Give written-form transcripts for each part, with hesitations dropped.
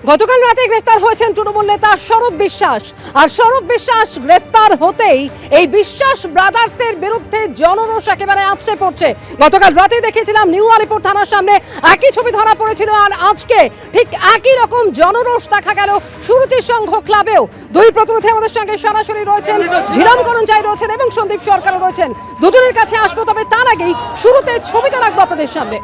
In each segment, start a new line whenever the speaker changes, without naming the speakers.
গতকাল রাতে গ্রেফতার হয়েছেন তৃণমূল নেতা সৌরভ বিশ্বাস। আর সৌরভ বিশ্বাস গ্রেফতার হতেই এই বিশ্বাস ব্রাদার্সের বিরুদ্ধে জনরোষ একেবারে আছড়ে পড়ছে। গতকাল রাতে দেখেছিলাম নিউ আলিপুর থানার সামনে একই ছবি ধরা পড়েছিল, আর আজকে ঠিক একই রকম জনরোষ দেখা গেল সুরুচি সংঘ ক্লাবেও। দুই প্রতিনিধি আমাদের সঙ্গে সরাসরি রয়েছেন, ঝিরাম করঞ্জাই রয়েছেন এবং সন্দীপ সরকারও রয়েছেন। দুজনের কাছে আসবো, তবে তার আগেই শুরুতে ছবিটা রাখবো আপনাদের সামনে।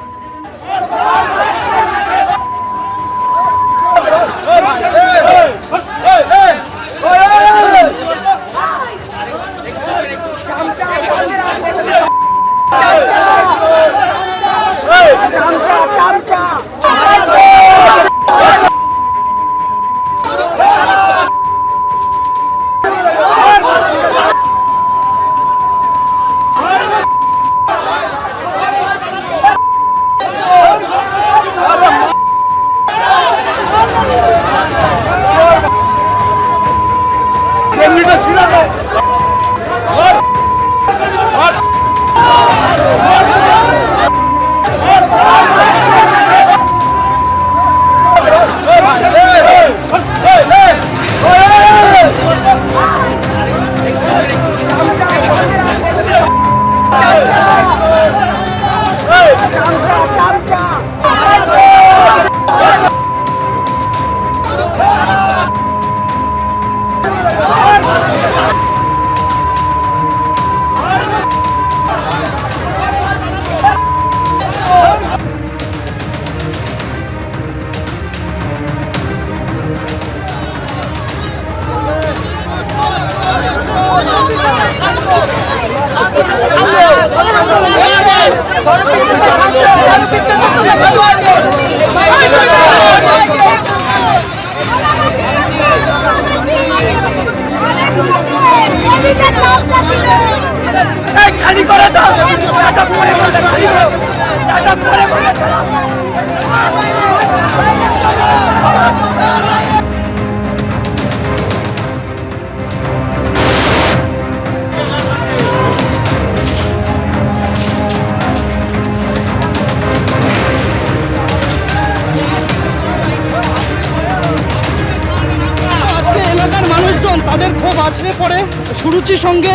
তাদের ক্ষোভ আছড়ে পড়ে সুরুচির সঙ্গে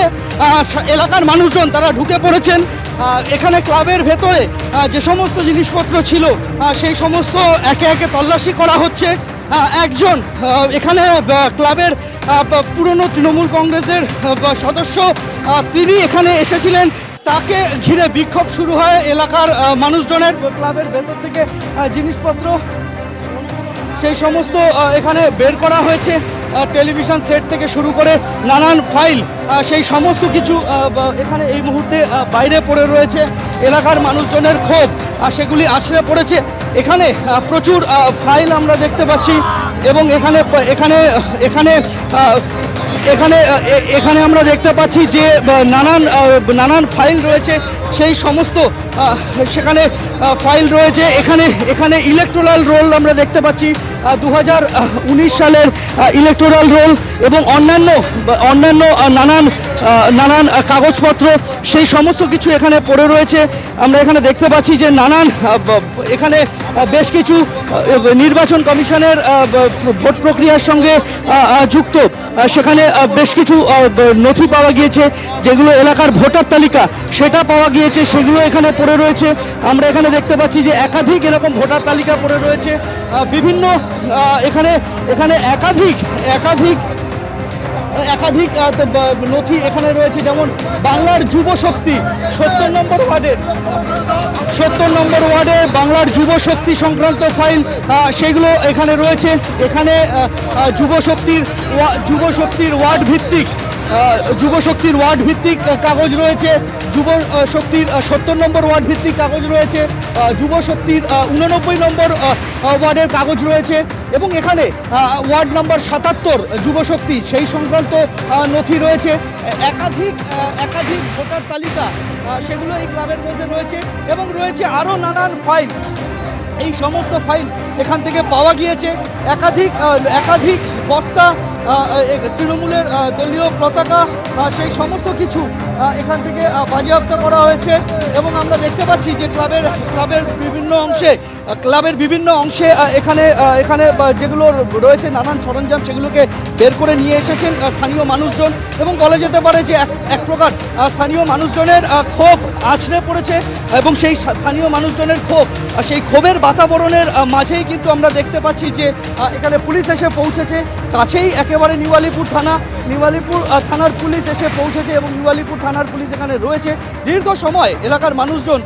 এলাকার মানুষজন তারা ঢুকে পড়েছেন। এখানে ক্লাবের ভেতরে যে সমস্ত জিনিসপত্র ছিল সেই সমস্ত একে একে তল্লাশি করা হচ্ছে। একজন এখানে ক্লাবের পুরনো তৃণমূল কংগ্রেসের সদস্য, তিনি এখানে এসেছিলেন, তাকে ঘিরে বিক্ষোভ শুরু হয় এলাকার মানুষজনের। ক্লাবের ভেতর থেকে জিনিসপত্র সেই সমস্ত এখানে বের করা হয়েছে, টেলিভিশন সেট থেকে শুরু করে নানান ফাইল, সেই সমস্ত কিছু এখানে এই মুহূর্তে বাইরে পড়ে রয়েছে। এলাকার মানুষজনের ক্ষোভ সেগুলি আছড়ে পড়েছে। এখানে প্রচুর ফাইল আমরা দেখতে পাচ্ছি এবং এখানে এখানে এখানে এখানে এখানে আমরা দেখতে পাচ্ছি যে নানান ফাইল রয়েছে, সেই সমস্ত সেখানে ফাইল রয়েছে। এখানে ইলেকটোরাল রোল আমরা দেখতে পাচ্ছি, 2019 সালের ইলেকটোরাল রোল এবং অন্যান্য নানান কাগজপত্র, সেই সমস্ত কিছু এখানে পড়ে রয়েছে। আমরা এখানে দেখতে পাচ্ছি যে এখানে বেশ কিছু নির্বাচন কমিশনের ভোট প্রক্রিয়ার সঙ্গে যুক্ত সেখানে বেশ কিছু নথি পাওয়া গিয়েছে, যেগুলো এলাকার ভোটার তালিকা সেটা পাওয়া গিয়েছে, সেগুলো এখানে পড়ে রয়েছে। আমরা এখানে দেখতে পাচ্ছি যে একাধিক এরকম ভোটার তালিকা পড়ে রয়েছে। বিভিন্ন এখানে একাধিক নথি এখানে রয়েছে, যেমন বাংলার যুব শক্তি 70 নম্বর ওয়ার্ডে বাংলার যুব শক্তি সংক্রান্ত ফাইল, সেগুলো এখানে রয়েছে। এখানে যুব শক্তির ওয়ার্ড ভিত্তিক কাগজ রয়েছে, যুব শক্তির 70 নম্বর ওয়ার্ড ভিত্তিক কাগজ রয়েছে, যুব শক্তির 89 নম্বর ওয়ার্ডের কাগজ রয়েছে এবং এখানে ওয়ার্ড নম্বর 77 যুব শক্তি সেই সংক্রান্ত নথি রয়েছে। একাধিক ভোটার তালিকা সেগুলো এই ক্লাবের মধ্যে রয়েছে এবং রয়েছে আরও নানান ফাইল। এই সমস্ত ফাইল এখান থেকে পাওয়া গিয়েছে। একাধিক বস্তা তৃণমূলের দলীয় পতাকা সেই সমস্ত কিছু এখান থেকে বাজেয়াপ্ত করা হয়েছে এবং আমরা দেখতে পাচ্ছি যে ক্লাবের বিভিন্ন অংশে এখানে যেগুলো রয়েছে নানান সরঞ্জাম সেগুলোকে বের করে নিয়ে এসেছেন স্থানীয় মানুষজন এবং বলা যেতে পারে যে এক প্রকার স্থানীয় মানুষজনের ক্ষোভ আছড়ে পড়েছে এবং সেই স্থানীয় মানুষজনের সেই ক্ষোভের বাতাবরণের মাঝেই কিন্তু আমরা দেখতে পাচ্ছি যে এখানে পুলিশ এসে পৌঁছেছে কাছেই একেবারে নিউ আলিপুর থানার পুলিশ এসে পৌঁছেছে এবং নিউ আলিপুর থানার পুলিশ এখানে রয়েছে দীর্ঘ সময় এলাকার মানুষজন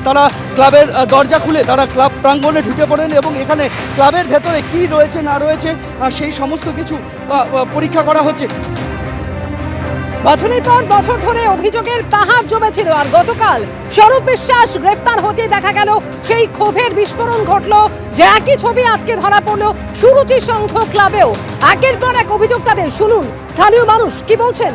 তারা ক্লাবের দরজা খুলে তারা ক্লাব প্রাঙ্গণে ঢুকে পড়েন এবং এখানে ক্লাবের ভেতরে কি রয়েছে না রয়েছে সেই সমস্ত কিছু পরীক্ষা করা হচ্ছে।
বছরের পর বছর ধরে অভিযোগের পাহাড় জমেছিল আর গতকাল স্বরূপ বিশ্বাস গ্রেফতার হতে দেখা গেল সেই ক্ষোভের বিস্ফোরণ ঘটলো যে একই ছবি আজকে ধরা পড়লো সুরুচি সংঘ ক্লাবেও। একের পর এক অভিযোগ তাদের, শুনুন স্থানীয় মানুষ কি বলছেন।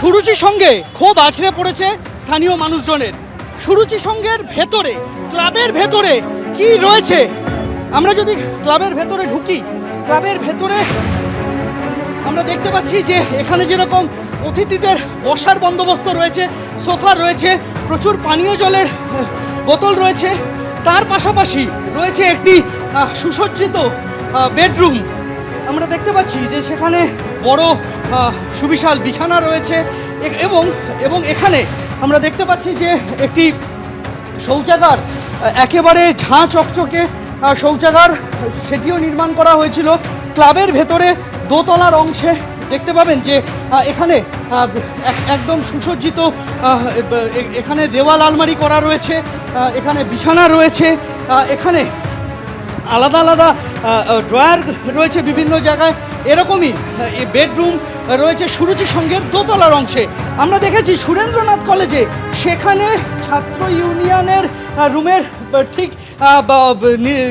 সুরুচির সঙ্গে ক্ষোভ আছড়ে পড়েছে স্থানীয় মানুষজনের। সুরুচি সংঘের ভেতরে ক্লাবের ভেতরে কি রয়েছে, আমরা যদি ক্লাবের ভেতরে ঢুকি, ক্লাবের ভেতরে আমরা দেখতে পাচ্ছি যে এখানে যেরকম অতিথিদের বসার বন্দোবস্ত রয়েছে, সোফা রয়েছে, প্রচুর পানীয় জলের বোতল রয়েছে, তার পাশাপাশি রয়েছে একটি সুসজ্জিত বেডরুম। আমরা দেখতে পাচ্ছি যে সেখানে বড় সুবিশাল বিছানা রয়েছে এবং এখানে আমরা দেখতে পাচ্ছি যে একটি শৌচাগার, একেবারে ঝাঁ চকচকে শৌচাগার, সেটিও নির্মাণ করা হয়েছিল। ক্লাবের ভেতরে দোতলার অংশে দেখতে পাবেন যে এখানে একদম সুসজ্জিত, এখানে দেওয়াল আলমারি করা রয়েছে, এখানে বিছানা রয়েছে, এখানে আলাদা আলাদা ড্রয়ার রয়েছে বিভিন্ন জায়গায়, এরকমই বেডরুম রয়েছে সুরুচি সংঘের দোতলার অংশে। আমরা দেখেছি সুরেন্দ্রনাথ কলেজে, সেখানে ছাত্র ইউনিয়নের রুমের ঠিক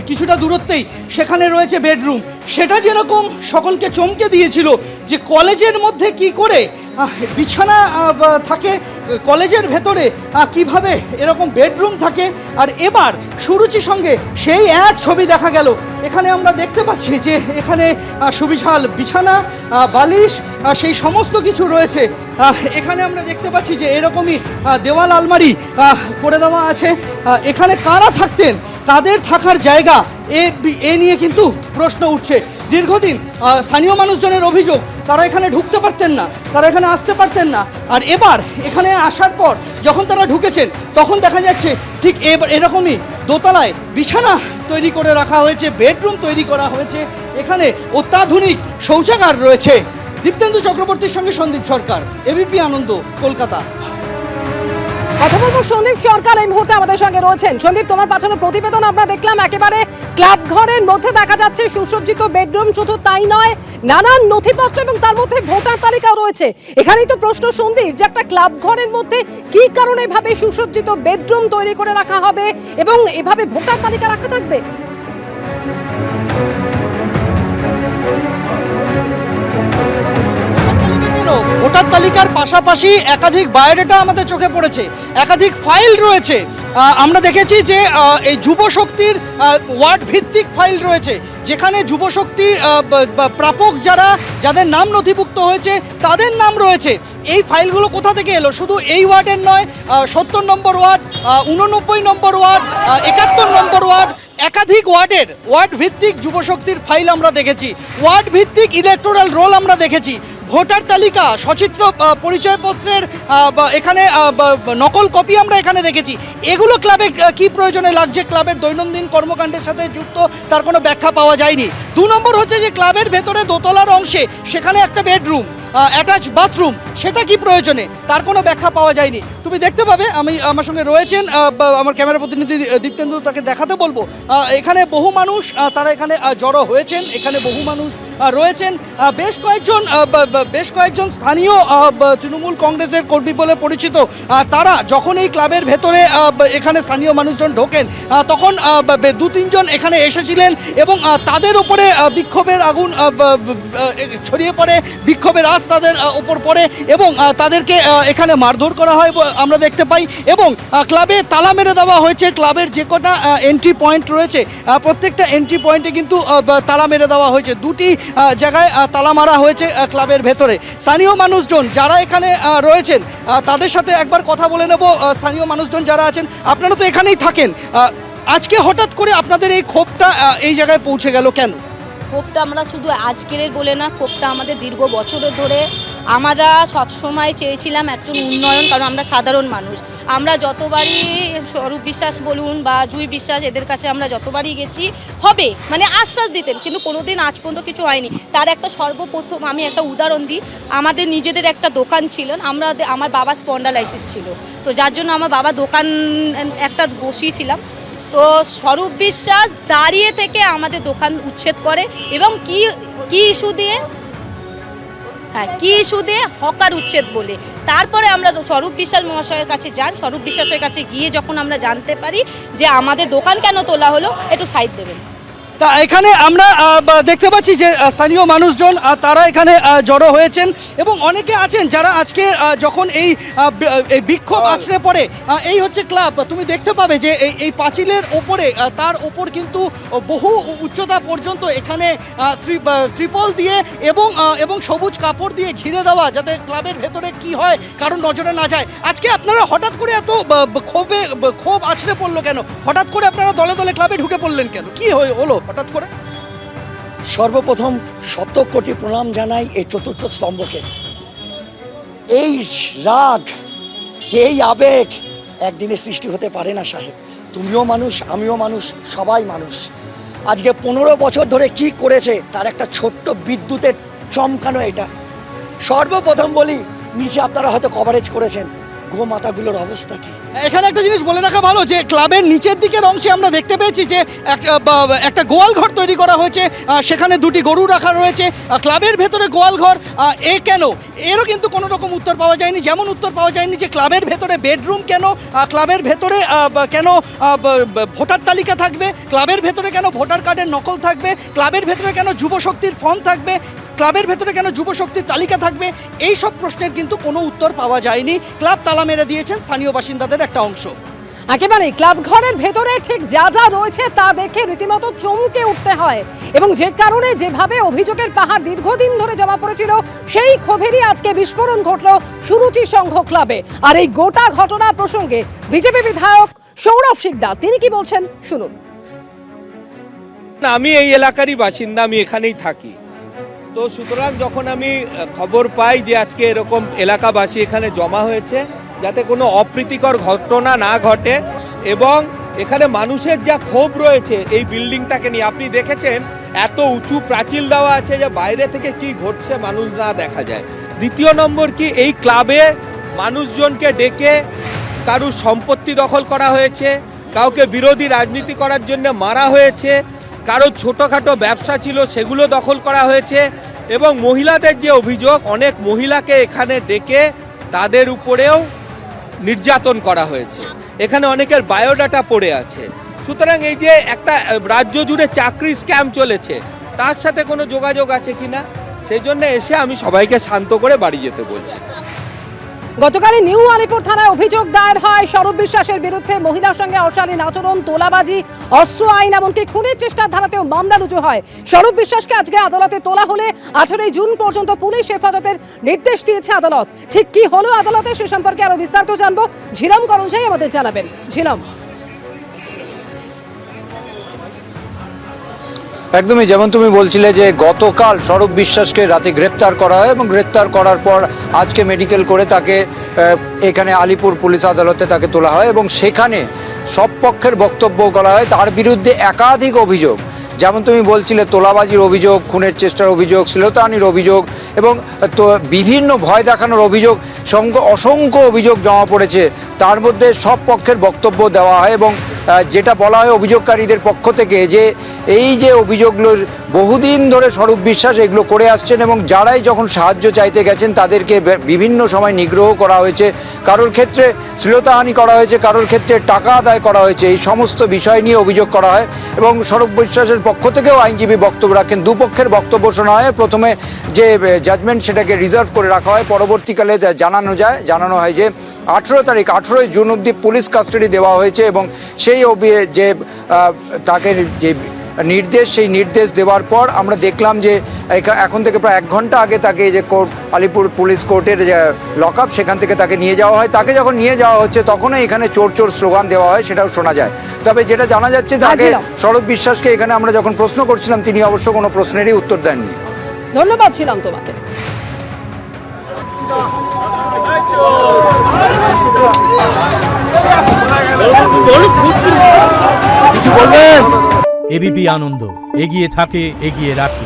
কিছুটা দূরত্বেই সেখানে রয়েছে বেডরুম। সেটা যেরকম সকলকে চমকে দিয়েছিল যে কলেজের মধ্যে কি করে বিছানা থাকে, কলেজের ভেতরে কিভাবে এরকম বেডরুম থাকে। আর এবার সুরুচি সঙ্গে সেই এক ছবি দেখা গেল। এখানে আমরা দেখতে পাচ্ছি যে এখানে সুবিশাল বিছানা, বালিশ, সেই সমস্ত কিছু রয়েছে। এখানে আমরা দেখতে পাচ্ছি যে এরকমই দেওয়াল আলমারি করে দেওয়া আছে। এখানে কারা থাকতেন, কাদের থাকার জায়গা, এ নিয়ে কিন্তু প্রশ্ন উঠছে। দীর্ঘদিন স্থানীয় মানুষজনের অভিযোগ তারা এখানে ঢুকতে পারতেন না, তারা এখানে আসতে পারতেন না। আর এবার এখানে আসার পর যখন তারা ঢুকেছেন তখন দেখা যাচ্ছে ঠিক এরকমই দোতলায় বিছানা তৈরি করে রাখা হয়েছে, বেডরুম তৈরি করা হয়েছে, এখানে অত্যাধুনিক শৌচাগার রয়েছে। দীপ্তেন্দু চক্রবর্তীর সঙ্গে সন্দীপ সরকার, এবিপি আনন্দ, কলকাতা।
কথা বলবো সন্দীপ সরকার এই মুহূর্তে আমাদের সঙ্গে রয়েছেন। সন্দীপ, তোমার পাঠানো প্রতিবেদন আমরা দেখলাম, একেবারে ক্লাব ঘরের মধ্যে দেখা যাচ্ছে সুসজ্জিত বেডরুম, শুধু তাই নয় নানান নথিপত্র এবং তার মধ্যে ভোটার তালিকাও রয়েছে। এখানেই তো প্রশ্ন সন্দীপ, যে একটা ক্লাব ঘরের মধ্যে কি কারণে এভাবে সুসজ্জিত বেডরুম তৈরি করে রাখা হবে এবং এভাবে ভোটার তালিকা রাখা থাকবে?
ভোটার তালিকার পাশাপাশি একাধিক বায়োডাটা আমাদের চোখে পড়েছে, একাধিক ফাইল রয়েছে। আমরা দেখেছি যে এই যুবশক্তির ওয়ার্ড ভিত্তিক ফাইল রয়েছে, যেখানে যুবশক্তি প্রাপক যাদের নাম নথিভুক্ত হয়েছে তাদের নাম রয়েছে। এই ফাইলগুলো কোথা থেকে এলো? শুধু এই ওয়ার্ডের নয়, 70 নম্বর ওয়ার্ড, 89 নম্বর ওয়ার্ড, 71 নম্বর ওয়ার্ড, একাধিক ওয়ার্ড ভিত্তিক যুবশক্তির ফাইল আমরা দেখেছি, ওয়ার্ড ভিত্তিক ইলেকটোরাল রোল আমরা দেখেছি, ভোটার তালিকা, সচিত্র পরিচয়পত্রের এখানে নকল কপি আমরা এখানে দেখেছি। এগুলো ক্লাবে কি প্রয়োজনে লাগছে, ক্লাবের দৈনন্দিন কর্মকাণ্ডের সাথে যুক্ত, তার কোনো ব্যাখ্যা পাওয়া যায়নি। 2 নম্বর হচ্ছে যে ক্লাবের ভেতরে দোতলার অংশে সেখানে একটা বেডরুম, অ্যাটাচ বাথরুম, সেটা কি প্রয়োজনে তার কোনো ব্যাখ্যা পাওয়া যায়নি। তুমি দেখতে পাবে, আমার সঙ্গে রয়েছেন আমার ক্যামেরা প্রতিনিধি দীপ্তেন্দু, তাকে দেখাতে বলবো। এখানে বহু মানুষ তারা এখানে জড়ো হয়েছেন, এখানে বহু মানুষ রয়েছেন। বেশ কয়েকজন স্থানীয় তৃণমূল কংগ্রেসের কর্মী বলে পরিচিত, তারা যখন এই ক্লাবের ভেতরে এখানে স্থানীয় মানুষজন ঢোকেন তখন দু তিনজন এখানে এসেছিলেন এবং তাদের উপরে বিক্ষোভের আগুন ছড়িয়ে পড়ে, বিক্ষোভের আঁচ তাদের ওপর পড়ে এবং তাদেরকে এখানে মারধর করা হয় আমরা দেখতে পাই এবং ক্লাবে তালা মেরে দেওয়া হয়েছে। ক্লাবের যে কটা এন্ট্রি পয়েন্ট রয়েছে প্রত্যেকটা এন্ট্রি পয়েন্টে কিন্তু তালা মেরে দেওয়া হয়েছে, দুটি জায়গায় তালা মারা হয়েছে ক্লাবের ভেতরে। স্থানীয় মানুষজন যারা এখানে রয়েছেন তাদের সাথে একবার কথা বলে নেব। স্থানীয় মানুষজন যারা আছেন, আপনারা তো এখানেই থাকেন, আজকে হঠাৎ করে আপনাদের এই ক্ষোভটা এই জায়গায় পৌঁছে গেল কেন?
ক্ষোভটা আমরা শুধু আজকের বলে না, ক্ষোভটা আমাদের দীর্ঘ বছরের ধরে। আমরা সবসময় চেয়েছিলাম একজন উন্নয়ন, কারণ আমরা সাধারণ মানুষ। আমরা যতবারই স্বরূপ বিশ্বাস বলুন বা জুই বিশ্বাস, এদের কাছে আমরা যতবারই গেছি হবে মানে আশ্বাস দিতেন, কিন্তু কোনোদিন আজ পর্যন্ত কিছু হয়নি। তার একটা সর্বপ্রথম আমি একটা উদাহরণ দিই, আমাদের নিজেদের একটা দোকান ছিল, আমার বাবা স্পন্ডালাইসিস ছিল, তো যার জন্য আমার বাবা দোকান একটা বসিয়েছিলাম। তো স্বরূপ বিশ্বাস দাঁড়িয়ে থেকে আমাদের দোকান উচ্ছেদ করে এবং কি ইস্যু দিয়ে, কি ইস্যু দিয়ে, হকার উচ্ছেদ বলে। তারপরে আমরা স্বরূপ বিশ্বাস মহাশয়ের কাছে যান, স্বরূপ বিশ্বাসের কাছে গিয়ে যখন আমরা জানতে পারি যে আমাদের দোকান কেন তোলা হলো, একটু সাইড দেবেন।
তা এখানে আমরা দেখতে পাচ্ছি যে স্থানীয় মানুষজন তারা এখানে জড়ো হয়েছেন এবং অনেকে আছেন যারা আজকে যখন এই বিক্ষোভ আছড়ে পড়ে, এই হচ্ছে ক্লাব। তুমি দেখতে পাবে যে এই পাঁচিলের ওপরে, তার ওপর কিন্তু বহু উচ্চতা পর্যন্ত এখানে ত্রিপল দিয়ে এবং সবুজ কাপড় দিয়ে ঘিরে দেওয়া, যাতে ক্লাবের ভেতরে কি হয় কারণ নজরে না যায়। আজকে আপনারা হঠাৎ করে এত ক্ষোভ আছড়ে পড়লো কেন? হঠাৎ করে আপনারা দলে দলে ক্লাবে ঢুকে পড়লেন কেন? কি হলো হঠাৎ করে?
সর্বপ্রথম ৭০ কোটি প্রণাম জানাই এই চতুর্থ স্তম্ভকে। এই রাগ, এই আবেগ একদিনে সৃষ্টি হতে পারে না সাহেব। তুমিও মানুষ, আমিও মানুষ, সবাই মানুষ। আজকে ১৫ বছর ধরে কি করেছে তার একটা ছোট্ট বিদ্যুতের চমকানো এটা। সর্বপ্রথম বলি, নিচে আপনারা হয়তো কভারেজ করেছেন, গোমাতাগুলোর অবস্থা কি?
এখানে একটা জিনিস বলে রাখা ভালো যে ক্লাবের নিচের দিকের অংশে আমরা দেখতে পেয়েছি যে একটা গোয়াল ঘর তৈরি করা হয়েছে, সেখানে দুটি গরু রাখা রয়েছে। ক্লাবের ভেতরে গোয়াল ঘর কেন, এরও কিন্তু কোনো রকম উত্তর পাওয়া যায়নি। যেমন উত্তর পাওয়া যায়নি যে ক্লাবের ভেতরে বেডরুম কেন, ক্লাবের ভেতরে কেন ভোটার তালিকা থাকবে, ক্লাবের ভেতরে কেন ভোটার কার্ডের নকল থাকবে, ক্লাবের ভেতরে কেন যুবশক্তির ফর্ম থাকবে, ক্লাবের ভেতরে কেন যুবশক্তির তালিকা থাকবে, এই সব প্রশ্নের কিন্তু কোনো উত্তর পাওয়া যায়নি। ক্লাব তালা মেরে দিয়েছেন স্থানীয় বাসিন্দাদের একটা অংশ।
একেবারে ক্লাব ঘরের ভেতরে ঠিক যা যা রয়েছে তা দেখে রীতিমতো চমকে উঠতে হয় এবং যে কারণে যেভাবে অভিযোগের পাহাড় দীর্ঘদিন ধরে জমা পড়েছিল, সেই ক্ষোভেরই আজকে বিস্ফোরণ ঘটল সুরুচি সংঘ ক্লাবে। আর এই গোটা ঘটনা প্রসঙ্গে বিজেপি বিধায়ক সৌরভ শিকদার তিনি কি বলছেন শুনুন।
আমি এই এলাকারই বাসিন্দা, আমি এখানেই থাকি। তো সুতরাং যখন আমি খবর পাই যে আজকে এরকম এলাকাবাসী এখানে জমা হয়েছে, যাতে কোনো অপ্রীতিকর ঘটনা না ঘটে এবং এখানে মানুষের যা ক্ষোভ রয়েছে এই বিল্ডিংটাকে নিয়ে, আপনি দেখেছেন এত উঁচু প্রাচীর দেওয়া আছে যে বাইরে থেকে কি ঘটছে মানুষ না দেখা যায়। দ্বিতীয় নম্বর কি, এই ক্লাবে মানুষজনকে ডেকে কারুর সম্পত্তি দখল করা হয়েছে, কাউকে বিরোধী রাজনীতি করার জন্য মারা হয়েছে, কারো ছোটোখাটো ব্যবসা ছিল সেগুলো দখল করা হয়েছে এবং মহিলাদের যে অভিযোগ, অনেক মহিলাকে এখানে ডেকে তাদের উপরেও নির্যাতন করা হয়েছে। এখানে অনেকের বায়োডাটা পড়ে আছে। সুতরাং এই যে একটা রাজ্য জুড়ে চাকরি স্ক্যাম চলেছে, তার সাথে কোনো যোগাযোগ আছে কিনা, সেই জন্য এসে আমি সবাইকে শান্ত করে বাড়ি যেতে বলছি।
গতকালই নিউ আলিপুর থানায় অভিযোগ দায়ের হয় স্বরূপ বিশ্বাসের বিরুদ্ধে। মহিলার সঙ্গে অশালীন আচরণ, তোলাবাজি, অস্ত্র আইন এমনকি খুনের চেষ্টার ধারাতেও মামলা রুজু হয়। স্বরূপ বিশ্বাসকে আজকে আদালতে তোলা হলে 18 জুন পর্যন্ত পুলিশ হেফাজতের নির্দেশ দিয়েছে আদালত। ঠিক কি হলো আদালতে সে সম্পর্কে আরো বিস্তারিত জানবো, ঝিলম করঞ্জাই আমাদের জানাবেন। ঝিলম।
একদমই যেমন তুমি বলছিলে যে গতকাল স্বরূপ বিশ্বাসকে রাতে গ্রেপ্তার করা হয় এবং গ্রেপ্তার করার পর আজকে মেডিকেল করে তাকে এখানে আলিপুর পুলিশ আদালতে তাকে তোলা হয় এবং সেখানে সব পক্ষের বক্তব্য বলা হয়। তার বিরুদ্ধে একাধিক অভিযোগ যেমন তুমি বলছিলে তোলাবাজির অভিযোগ, খুনের চেষ্টার অভিযোগ, শ্লীলতাহানির অভিযোগ এবং তো বিভিন্ন ভয় দেখানোর অভিযোগ, অসংখ্য অভিযোগ জমা পড়েছে। তার মধ্যে সব পক্ষের বক্তব্য দেওয়া হয় এবং যেটা বলা হয় অভিযোগকারীদের পক্ষ থেকে যে এই যে অভিযোগগুলোর বহুদিন ধরে স্বরূপ বিশ্বাস এগুলো করে আসছেন এবং যারাই যখন সাহায্য চাইতে গেছেন তাদেরকে বিভিন্ন সময় নিগ্রহ করা হয়েছে, কারোর ক্ষেত্রে শ্লীলতাহানি করা হয়েছে, কারোর ক্ষেত্রে টাকা আদায় করা হয়েছে, এই সমস্ত বিষয় নিয়ে অভিযোগ করা হয় এবং স্বরূপ বিশ্বাসের পক্ষ থেকেও আইনজীবী বক্তব্য রাখেন। দুপক্ষের বক্তব্য শোনা হয়। প্রথমে যে জাজমেন্ট সেটাকে রিজার্ভ করে রাখা হয়, পরবর্তীকালে জানানো হয় যে 18 জুন অবধি পুলিশ কাস্টাডি দেওয়া হয়েছে এবং সেই যে তাকে যে সেই নির্দেশ দেওয়ার পর আমরা দেখলাম যে এখন থেকে প্রায় 1 ঘন্টা আগে তাকে যে কোর্ট আলিপুর পুলিশ কোর্টের যে লক আপ সেখান থেকে তাকে নিয়ে যাওয়া হয়। তাকে যখন নিয়ে যাওয়া হচ্ছে তখনই এখানে চোর চোর স্লোগান দেওয়া হয়, সেটাও শোনা যায়। তবে যেটা জানা যাচ্ছে তাকে স্বরূপ বিশ্বাসকে এখানে আমরা যখন প্রশ্ন করছিলাম তিনি অবশ্য কোনো প্রশ্নেরই উত্তর দেননি।
ধন্যবাদ ছিলাম তোমাকে।
এবিপি আনন্দ, এগিয়ে থাকে, এগিয়ে রাখে।